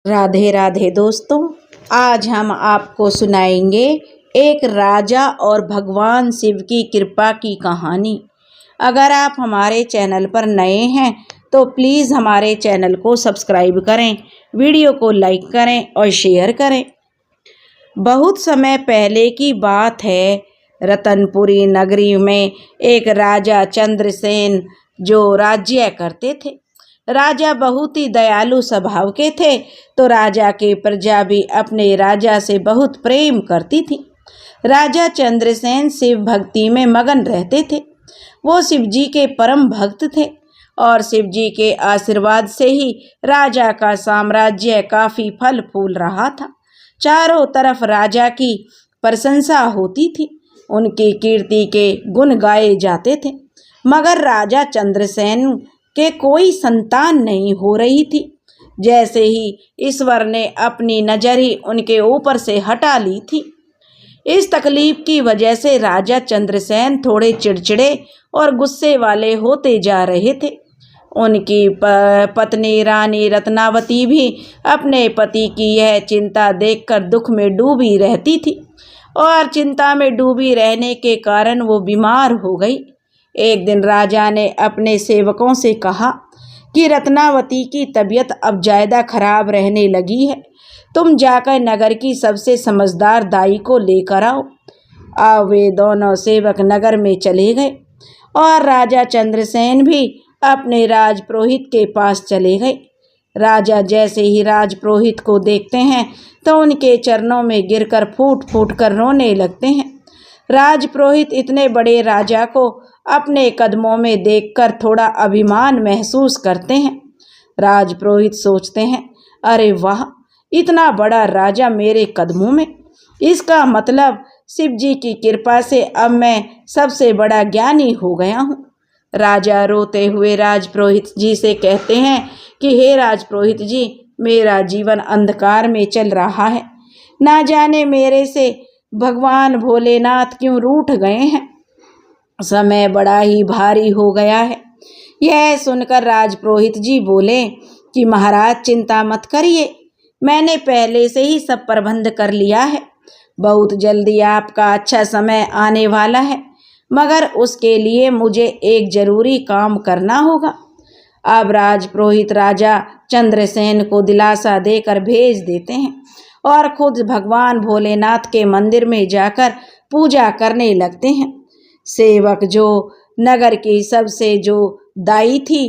राधे राधे दोस्तों, आज हम आपको सुनाएंगे एक राजा और भगवान शिव की कृपा की कहानी। अगर आप हमारे चैनल पर नए हैं तो प्लीज़ हमारे चैनल को सब्सक्राइब करें, वीडियो को लाइक करें और शेयर करें। बहुत समय पहले की बात है। रतनपुरी नगरी में एक राजा चंद्रसेन जो राज्य करते थे। राजा बहुत ही दयालु स्वभाव के थे, तो राजा के प्रजा भी अपने राजा से बहुत प्रेम करती थी। राजा चंद्रसेन शिव भक्ति में मगन रहते थे। वो शिव जी के परम भक्त थे और शिव जी के आशीर्वाद से ही राजा का साम्राज्य काफी फल फूल रहा था। चारों तरफ राजा की प्रशंसा होती थी, उनकी कीर्ति के गुण गाए जाते थे। मगर राजा चंद्रसेन के कोई संतान नहीं हो रही थी। जैसे ही ईश्वर ने अपनी नजर ही उनके ऊपर से हटा ली थी। इस तकलीफ की वजह से राजा चंद्रसेन थोड़े चिड़चिड़े और गुस्से वाले होते जा रहे थे। उनकी पत्नी रानी रत्नावती भी अपने पति की यह चिंता देखकर दुख में डूबी रहती थी और चिंता में डूबी रहने के कारण वो बीमार हो गई। एक दिन राजा ने अपने सेवकों से कहा कि रत्नावती की तबीयत अब ज़्यादा खराब रहने लगी है, तुम जाकर नगर की सबसे समझदार दाई को लेकर आओ। अब वे दोनों सेवक नगर में चले गए और राजा चंद्रसेन भी अपने राजपुरोहित के पास चले गए। राजा जैसे ही राजपुरोहित को देखते हैं तो उनके चरणों में गिरकर फूट फूट कर रोने लगते हैं। राजपुरोहित इतने बड़े राजा को अपने कदमों में देखकर थोड़ा अभिमान महसूस करते हैं। राजपुरोहित सोचते हैं, अरे वाह, इतना बड़ा राजा मेरे कदमों में, इसका मतलब शिव जी की कृपा से अब मैं सबसे बड़ा ज्ञानी हो गया हूँ। राजा रोते हुए राजपुरोहित जी से कहते हैं कि हे राजपुरोहित जी, मेरा जीवन अंधकार में चल रहा है। ना जाने मेरे से भगवान भोलेनाथ क्यों रूठ गए हैं। समय बड़ा ही भारी हो गया है। यह सुनकर राजपुरोहित जी बोले कि महाराज चिंता मत करिए, मैंने पहले से ही सब प्रबंध कर लिया है। बहुत जल्दी आपका अच्छा समय आने वाला है, मगर उसके लिए मुझे एक जरूरी काम करना होगा। अब राजपुरोहित राजा चंद्रसेन को दिलासा देकर भेज देते हैं और खुद भगवान भोलेनाथ के मंदिर में जाकर पूजा करने लगते हैं। सेवक जो नगर की सबसे जो दाई थी